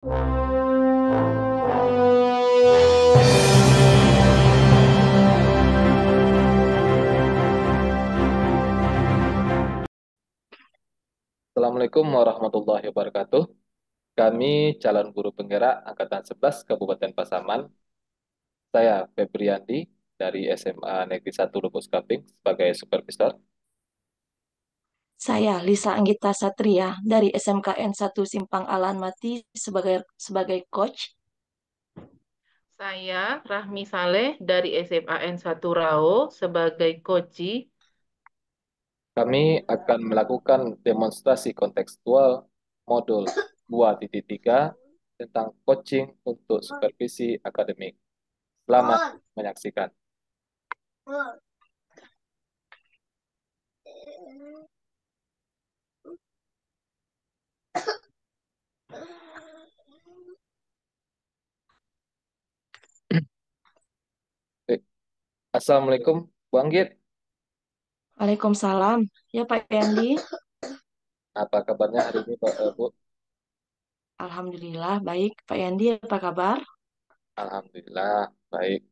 Assalamualaikum warahmatullahi wabarakatuh. Kami calon guru penggerak Angkatan 11 Kabupaten Pasaman. Saya Febriandi dari SMA Negeri 1 Lubuk Kaping sebagai supervisor. Saya Lisa Anggita Satria dari SMKN 1 Simpang Alan Mati sebagai coach. Saya Rahmi Saleh dari SMAN 1 Rao sebagai koci. Kami akan melakukan demonstrasi kontekstual modul 2.3 tentang coaching untuk supervisi akademik. Selamat menyaksikan. Assalamualaikum, Bu Anggit. Waalaikumsalam. Ya Pak Yandi, Apa kabarnya hari ini, Bu? Alhamdulillah baik. Pak Yandi apa kabar? Alhamdulillah, baik.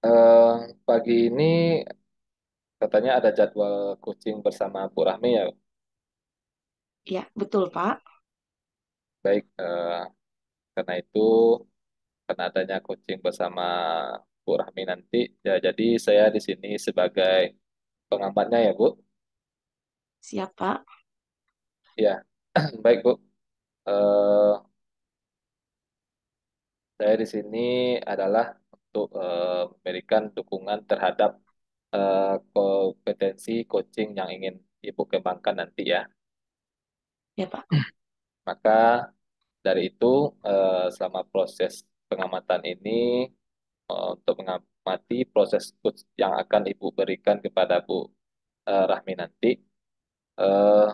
Eh, Pagi ini katanya ada jadwal coaching bersama Bu Rahmi ya. Ya betul Pak. Baik, karena itu karena adanya coaching bersama Bu Rahmi nanti, ya jadi saya di sini sebagai pengamatnya ya Bu. Siap Pak. Ya, baik Bu. Eh, saya di sini adalah untuk memberikan dukungan terhadap kompetensi coaching yang ingin Ibu kembangkan nanti ya. Ya Pak. Maka dari itu, selama proses pengamatan ini, untuk mengamati proses coach yang akan Ibu berikan kepada Bu Rahmi nanti, eh,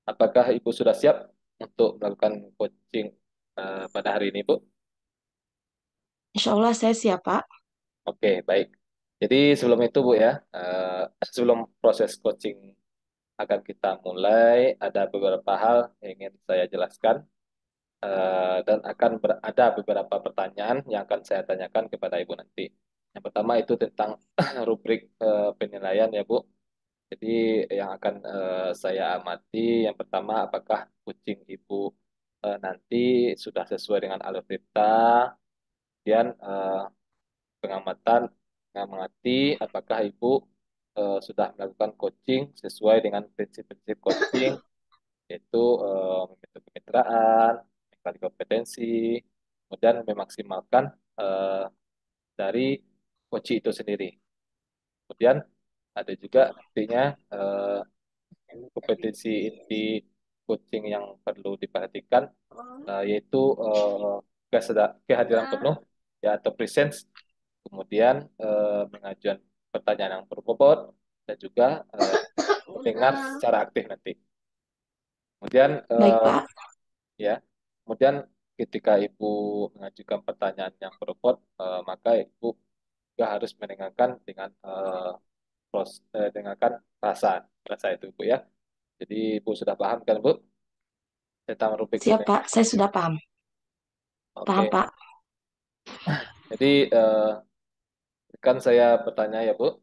apakah Ibu sudah siap untuk melakukan coaching pada hari ini, Bu? Insya Allah saya siap Pak. Oke, baik. Jadi sebelum itu, Bu ya, sebelum proses coaching akan kita mulai, ada beberapa hal yang ingin saya jelaskan. Dan akan ada beberapa pertanyaan yang akan saya tanyakan kepada Ibu nanti. Yang pertama itu tentang rubrik penilaian ya Bu. Jadi yang akan saya amati yang pertama apakah kucing Ibu nanti sudah sesuai dengan algoritma, kemudian pengamatan mengamati apakah Ibu sudah melakukan coaching sesuai dengan prinsip-prinsip coaching yaitu membentuk kemitraan, meningkatkan kompetensi, kemudian memaksimalkan eh, dari coach itu sendiri. Kemudian ada juga nantinya kompetensi inti coaching yang perlu diperhatikan yaitu kehadiran penuh ya atau presence, kemudian pengajuan pertanyaan yang berbobot dan juga mendengar secara aktif nanti. Kemudian Baik Pak. ya. Kemudian ketika Ibu mengajukan pertanyaan yang berbobot, maka Ibu juga harus mendengarkan dengan dengarkan rasa rasa itu Ibu ya. Jadi Ibu sudah paham kan Bu tentang rubrik Siap ini? Pak. Saya sudah paham. Paham Oke. Pak. Jadi kan saya bertanya ya Bu,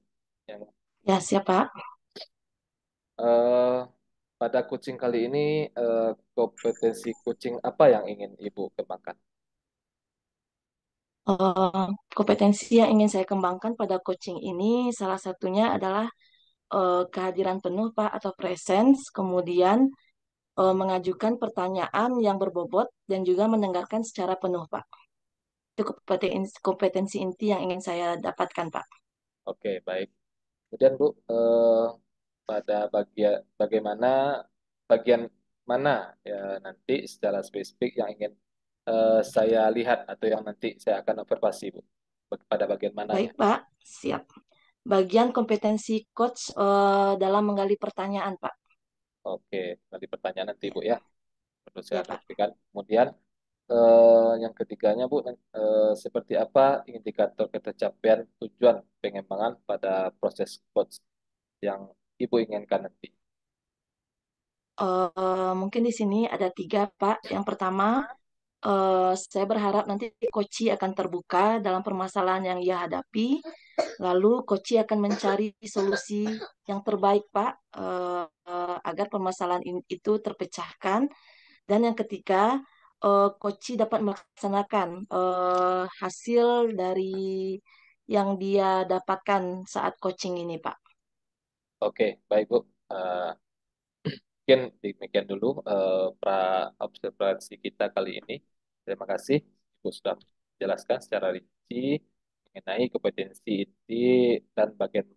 yang Ya siap Pak. eh, pada coaching kali ini kompetensi coaching apa yang ingin Ibu kembangkan? Eh, Kompetensi yang ingin saya kembangkan pada coaching ini salah satunya adalah kehadiran penuh Pak atau presence, kemudian mengajukan pertanyaan yang berbobot dan juga mendengarkan secara penuh, Pak. Itu kompetensi inti yang ingin saya dapatkan, Pak. Oke, baik. Kemudian Bu, pada bagaimana bagian mana ya nanti secara spesifik yang ingin saya lihat atau yang nanti saya akan observasi Bu, pada bagian mananya? Baik, Pak. Siap. Bagian kompetensi coach dalam menggali pertanyaan, Pak. Oke, nanti pertanyaan nanti Ya, Bu ya, perlu saya ya, Pak. sampaikan. Kemudian yang ketiganya Bu, seperti apa indikator ketercapaian tujuan pengembangan pada proses coach yang Ibu inginkan nanti? Mungkin di sini ada tiga, Pak. Yang pertama, saya berharap nanti Koci akan terbuka dalam permasalahan yang ia hadapi. Lalu Koci akan mencari solusi yang terbaik, Pak, agar permasalahan itu terpecahkan. Dan yang ketiga, Koci dapat melaksanakan hasil dari yang dia dapatkan saat coaching ini, Pak. Oke, baik Bu. Eh, Mungkin demikian dulu pra observasi kita kali ini. Terima kasih Ibu sudah menjelaskan secara rinci mengenai kompetensi inti dan bagian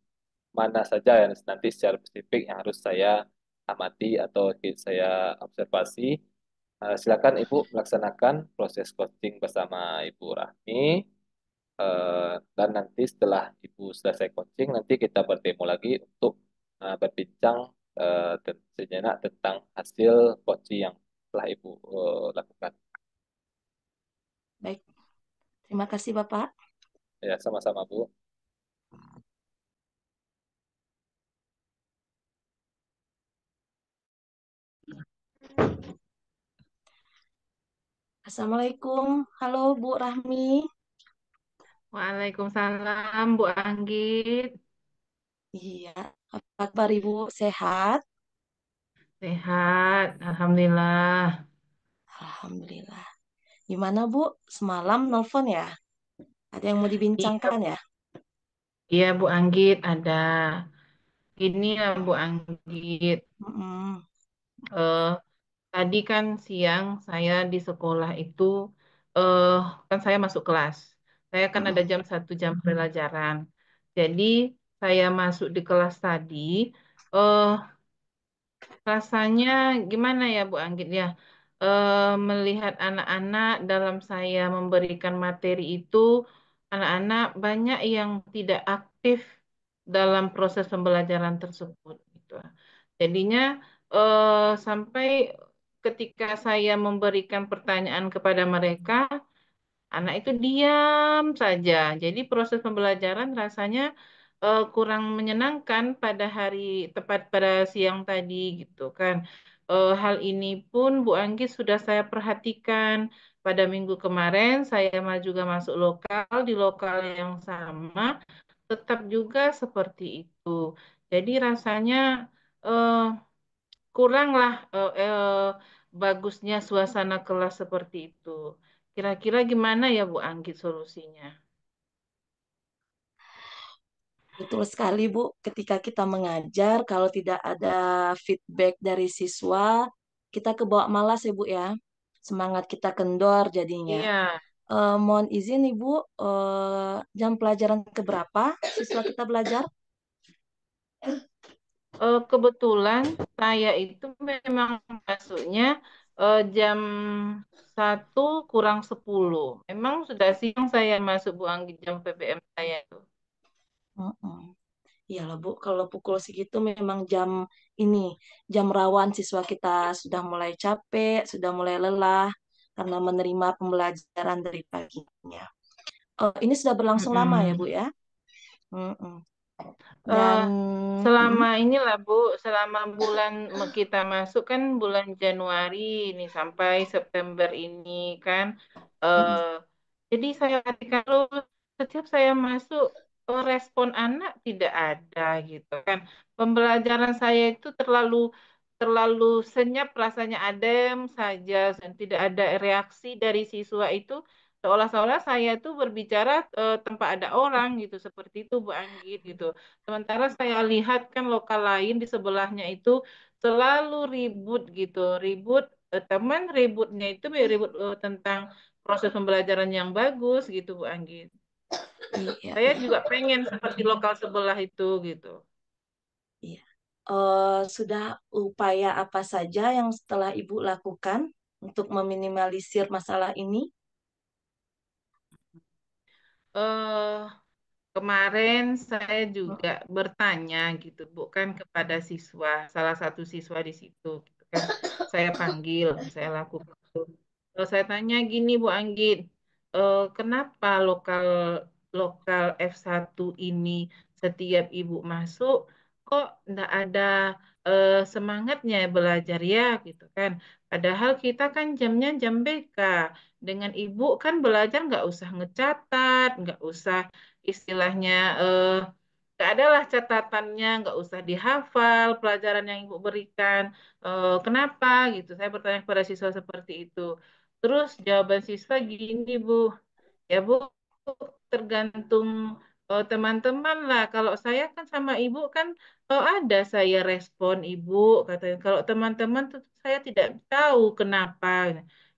mana saja yang nanti secara spesifik yang harus saya amati atau saya observasi. Silakan Ibu melaksanakan proses coaching bersama Ibu Rahmi. Dan nanti setelah Ibu selesai coaching, nanti kita bertemu lagi untuk berbincang sejenak tentang hasil coaching yang telah Ibu lakukan. Baik, terima kasih Bapak. Ya, sama-sama Bu. Assalamualaikum. Halo Bu Rahmi. Waalaikumsalam, Bu Anggit. Iya, apa kabar Ibu? Sehat? Sehat, Alhamdulillah. Alhamdulillah. Gimana Bu? Semalam nelfon ya? Ada yang mau Iya, dibincangkan ya? iya Bu Anggit, ada. Gini ya Bu Anggit. Mm-mm. Eh, Tadi kan siang saya di sekolah itu, eh, kan saya masuk kelas. Saya kan ada Mm-mm. jam 1 jam pelajaran. Jadi saya masuk di kelas tadi, eh, rasanya gimana ya Bu Anggit ya? Melihat anak-anak dalam saya memberikan materi itu, anak-anak banyak yang tidak aktif dalam proses pembelajaran tersebut gitu. Jadinya sampai ketika saya memberikan pertanyaan kepada mereka, anak itu diam saja. Jadi proses pembelajaran rasanya kurang menyenangkan pada hari tepat pada siang tadi gitu kan. Hal ini pun Bu Anggit sudah saya perhatikan pada minggu kemarin saya juga masuk lokal di lokal yang sama tetap juga seperti itu. Jadi rasanya eh, kuranglah bagusnya suasana kelas seperti itu. Kira-kira gimana ya Bu Anggit solusinya? Betul sekali Bu, ketika kita mengajar, kalau tidak ada feedback dari siswa, kita kebawa malas ya Bu ya. Semangat kita kendor jadinya. Iya, Mohon izin Ibu, jam pelajaran keberapa siswa kita belajar? kebetulan saya itu memang masuknya jam 1 kurang 10. Memang sudah siang saya masuk Bu Anggit jam PPM saya itu. Mm-mm. Iyalah Bu, kalau pukul segitu memang jam ini, jam rawan siswa kita sudah mulai capek, sudah mulai lelah karena menerima pembelajaran dari paginya. Ini sudah berlangsung lama ya Bu Mm-mm. ya? Mm-mm. eh Dan mm, Selama inilah Bu, selama bulan kita masuk kan bulan Januari ini sampai September ini kan. eh mm, jadi saya ketika lu setiap saya masuk respon anak tidak ada gitu kan. Pembelajaran saya itu terlalu terlalu senyap rasanya adem saja dan tidak ada reaksi dari siswa itu seolah-olah saya tuh berbicara tanpa ada orang gitu seperti itu Bu Anggit gitu. Sementara saya lihat kan lokal lain di sebelahnya itu selalu ribut gitu, ribut teman ributnya itu ribut tentang proses pembelajaran yang bagus gitu Bu Anggit. iya, Saya iya, juga pengen seperti lokal sebelah itu gitu. iya. Sudah upaya apa saja yang setelah Ibu lakukan untuk meminimalisir masalah ini? eh Kemarin saya juga Mm, bertanya gitu, bukan kepada siswa, salah satu siswa di situ, gitu kan. Saya panggil, saya lakukan itu. Saya tanya gini Bu Anggit, kenapa lokal lokal F1 ini setiap ibu masuk kok enggak ada semangatnya belajar ya gitu kan. Padahal kita kan jamnya jam BK. Dengan ibu kan belajar nggak usah ngecatat, nggak usah istilahnya nggak ada lah catatannya, nggak usah dihafal pelajaran yang ibu berikan. Kenapa gitu? Saya bertanya kepada siswa seperti itu. Terus jawaban siswa gini, Bu. Ya Bu, tergantung teman-teman lah. Kalau saya kan sama ibu kan ada saya respon ibu katanya. Kalau teman-teman tuh saya tidak tahu kenapa.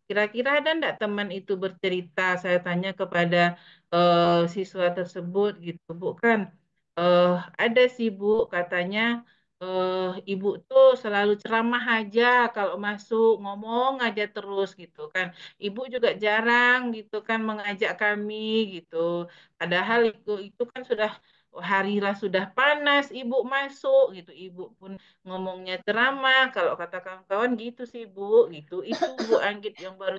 Kira-kira ada enggak teman itu bercerita? Saya tanya kepada siswa tersebut gitu, Bu kan. Eh, ada sih Bu, katanya ibu tuh selalu ceramah aja kalau masuk ngomong aja terus gitu kan. Ibu juga jarang gitu kan mengajak kami gitu. Padahal itu kan sudah hari lah sudah panas, ibu masuk gitu. Ibu pun ngomongnya ceramah. Kalau kata kawan-kawan gitu sih Bu, gitu. Itu Bu Anggit yang baru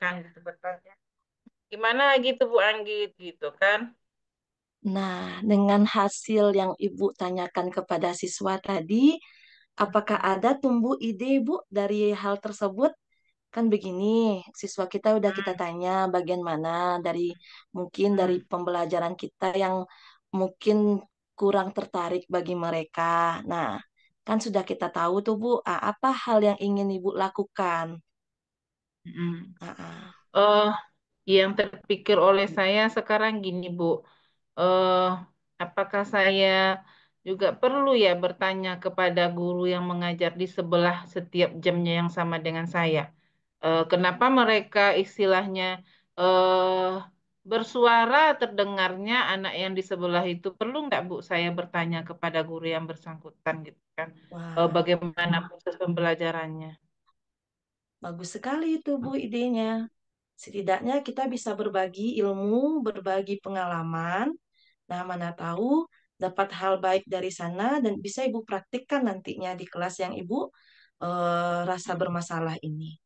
kan gitu bertanya. Gimana gitu Bu Anggit gitu kan? Nah, dengan hasil yang Ibu tanyakan kepada siswa tadi, apakah ada tumbuh ide Bu dari hal tersebut? Kan begini, siswa kita udah kita Hmm, tanya bagian mana dari mungkin dari hmm, pembelajaran kita yang mungkin kurang tertarik bagi mereka. Nah, kan sudah kita tahu tuh Bu, apa hal yang ingin Ibu lakukan? hmm. Ah, ah. Eh, yang terpikir oleh saya sekarang gini, Bu. Eh, apakah saya juga perlu ya bertanya kepada guru yang mengajar di sebelah setiap jamnya yang sama dengan saya? Kenapa mereka istilahnya eh, bersuara terdengarnya anak yang di sebelah itu? Perlu nggak, Bu, saya bertanya kepada guru yang bersangkutan gitu kan? Wah, Bagaimana proses pembelajarannya? bagus sekali itu Bu idenya. Setidaknya kita bisa berbagi ilmu, berbagi pengalaman. Nah, mana tahu dapat hal baik dari sana dan bisa Ibu praktikkan nantinya di kelas yang Ibu rasa bermasalah ini.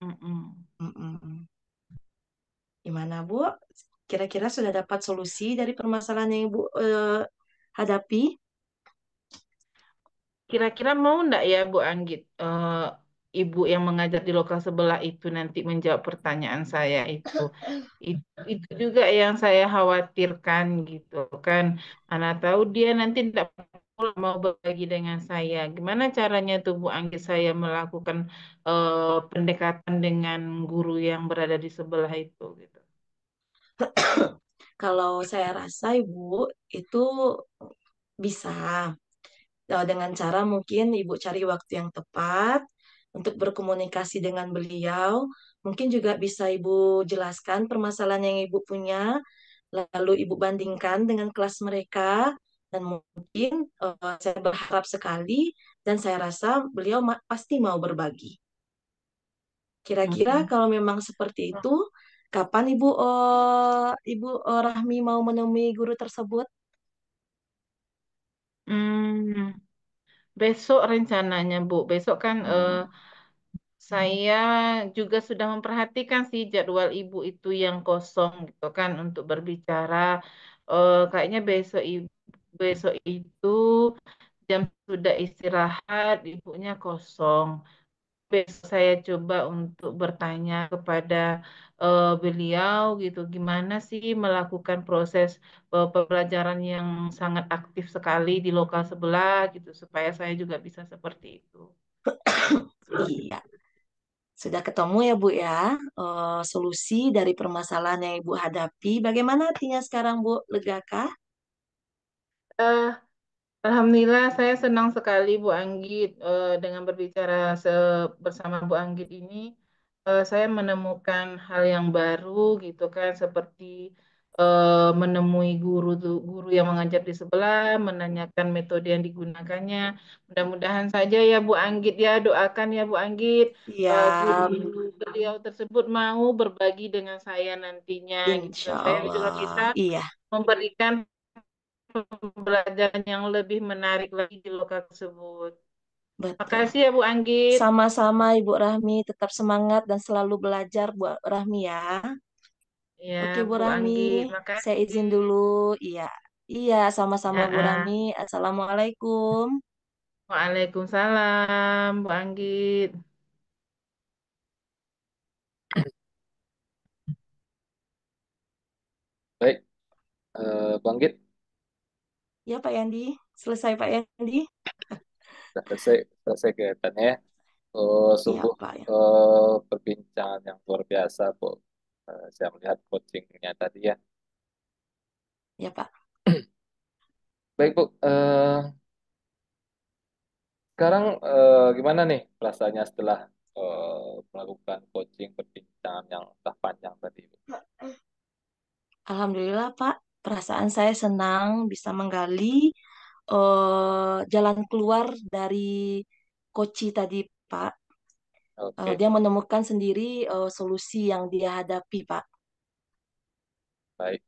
Mm-mm. Mm-mm. Gimana, Bu? Kira-kira sudah dapat solusi dari permasalahan yang Ibu hadapi? Kira-kira mau ndak ya Bu Anggit, ibu yang mengajar di lokal sebelah itu nanti menjawab pertanyaan saya itu. Itu juga yang saya khawatirkan gitu kan. Mana tahu dia nanti tidak mau berbagi dengan saya. Gimana caranya tuh Bu Anggit saya melakukan pendekatan dengan guru yang berada di sebelah itu gitu. Kalau saya rasa Ibu itu bisa. Dengan cara mungkin Ibu cari waktu yang tepat untuk berkomunikasi dengan beliau. Mungkin juga bisa Ibu jelaskan permasalahan yang Ibu punya, lalu Ibu bandingkan dengan kelas mereka, dan mungkin saya berharap sekali dan saya rasa beliau pasti mau berbagi. Kira-kira Mm-mm. kalau memang seperti itu, kapan Ibu Rahmi mau menemui guru tersebut? Hmm, besok rencananya Bu. Besok kan Hmm, saya juga sudah memperhatikan sih jadwal ibu itu yang kosong gitu kan untuk berbicara. Kayaknya besok itu jam sudah istirahat, ibunya kosong. Besok saya coba untuk bertanya kepada beliau gitu, gimana sih melakukan proses pembelajaran yang sangat aktif sekali di lokal sebelah gitu, supaya saya juga bisa seperti itu. iya. Sudah ketemu ya Bu ya, solusi dari permasalahan yang Ibu hadapi. Bagaimana artinya sekarang Bu? Legakah? Eh, Alhamdulillah, saya senang sekali Bu Anggit dengan berbicara bersama Bu Anggit ini. Saya menemukan hal yang baru gitu kan, seperti menemui guru yang mengajar di sebelah, menanyakan metode yang digunakannya. Mudah-mudahan saja ya Bu Anggit ya, doakan ya Bu Anggit, Iya, guru beliau tersebut mau berbagi dengan saya nantinya gitu insya kan. Saya juga bisa Allah. Iya, memberikan pembelajaran yang lebih menarik lagi di lokal tersebut. betul. Makasih ya Bu Anggit. Sama-sama Ibu Rahmi, tetap semangat dan selalu belajar Bu Rahmi ya. Ya, Oke Bu Bu Rahmi, Anggit, saya makasih. izin dulu. Iya, iya sama-sama Ya, Bu Rahmi. Assalamualaikum. Waalaikumsalam, Bu Anggit. Baik, Bang Git, Ya Pak Yandi, selesai Pak Yandi. sudah selesai, selesai kegiatannya. Iya Sungguh Pak ya. perbincangan yang luar biasa, Bu. Saya melihat coachingnya tadi ya. Ya Pak. Baik, Bu. Sekarang gimana nih perasaannya setelah melakukan coaching perbincangan yang entah panjang tadi, Bu? Alhamdulillah Pak, perasaan saya senang bisa menggali jalan keluar dari Koci tadi Pak. Oke, Dia menemukan sendiri solusi yang dia hadapi Pak. baik.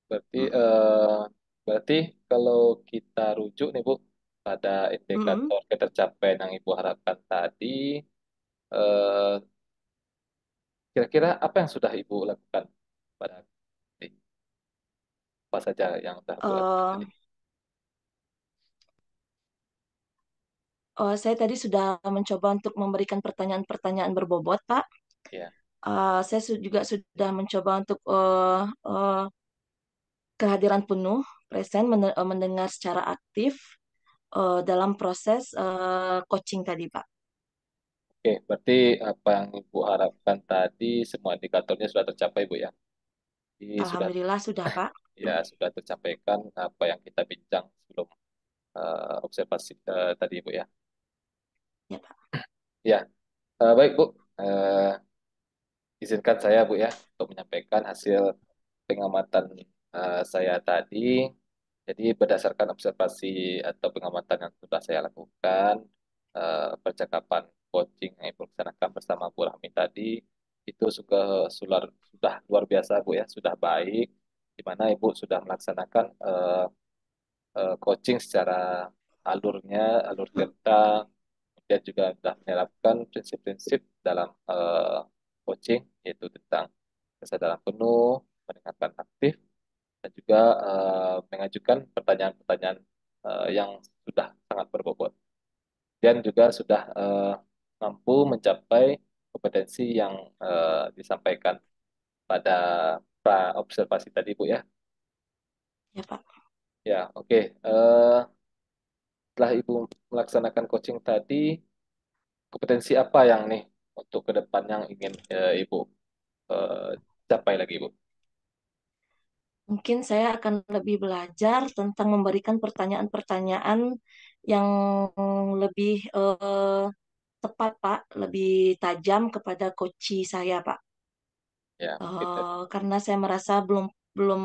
Berarti Mm-mm. berarti kalau kita rujuk nih, Bu, pada Mm-mm. indikator ketercapaian yang Ibu harapkan tadi, eh, kira-kira apa yang sudah Ibu lakukan pada tadi? Apa saja yang sudah Ibu lakukan Eh, tadi? saya tadi sudah mencoba untuk memberikan pertanyaan-pertanyaan berbobot Pak. Ya, Saya juga sudah mencoba untuk kehadiran penuh, present, mendengar secara aktif dalam proses coaching tadi, Pak. oke. Berarti apa yang Ibu harapkan tadi semua indikatornya sudah tercapai, Bu ya. Jadi sudah Alhamdulillah sudah, Pak. sudah tercampaikan apa yang kita bincang sebelum observasi tadi, Bu ya. Ya, Pak. Ya, baik, Bu. Eh, izinkan saya, Bu ya, untuk menyampaikan hasil pengamatan saya tadi. Jadi berdasarkan observasi atau pengamatan yang sudah saya lakukan, percakapan coaching yang Ibu laksanakan bersama Bu Rahmi tadi, itu sudah luar biasa, Bu ya, sudah baik, di mana Ibu sudah melaksanakan coaching secara alur cerita, kemudian juga sudah menerapkan prinsip-prinsip dalam coaching, yaitu tentang kesadaran penuh, mendengarkan aktif, dan juga mengajukan pertanyaan-pertanyaan yang sudah sangat berbobot dan juga sudah mampu mencapai kompetensi yang disampaikan pada pra observasi tadi, Bu ya. Ya, Pak. Ya, oke. Setelah Ibu melaksanakan coaching tadi, kompetensi apa yang nih untuk ke depan yang ingin Ibu eh, capai lagi, Bu? Mungkin saya akan lebih belajar tentang memberikan pertanyaan-pertanyaan yang lebih tepat, Pak, lebih tajam kepada coachi saya, Pak. Ya, mungkin Karena saya merasa belum belum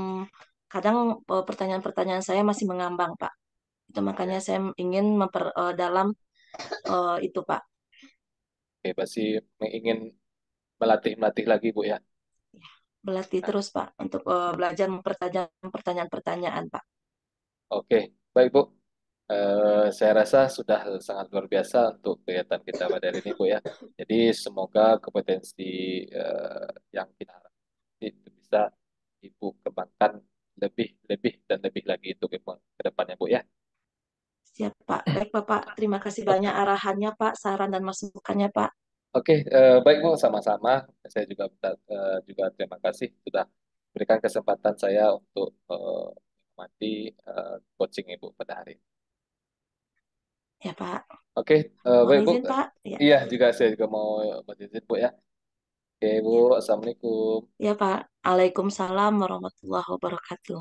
kadang pertanyaan-pertanyaan saya masih mengambang, Pak. Itu makanya ya. saya ingin memperdalam itu, Pak. Oke, pasti ingin melatih lagi, Bu ya. Berlatih Nah, terus, Pak, untuk belajar mempertajam pertanyaan-pertanyaan, Pak. oke, baik, Bu. Saya rasa sudah sangat luar biasa untuk kegiatan kita pada hari ini, Bu ya. Jadi semoga kompetensi yang kita harapkan itu bisa Ibu kembangkan lebih, lebih dan lebih lagi untuk ke depannya, Bu ya. Siap, Pak. Baik, Bapak. Terima kasih banyak Oke, arahannya, Pak, saran dan masukannya, Pak. oke, baik, Bu, sama-sama. Saya juga juga terima kasih sudah berikan kesempatan saya untuk menikmati coaching Ibu pada hari ini. Ya, Pak. Oke, Mohon baik, Bu. izin, Pak. Ya, Iya, juga saya juga mau izin, Bu ya. Oke, Bu. ya. Assalamualaikum. Ya, Pak. Waalaikumsalam warahmatullahi wabarakatuh.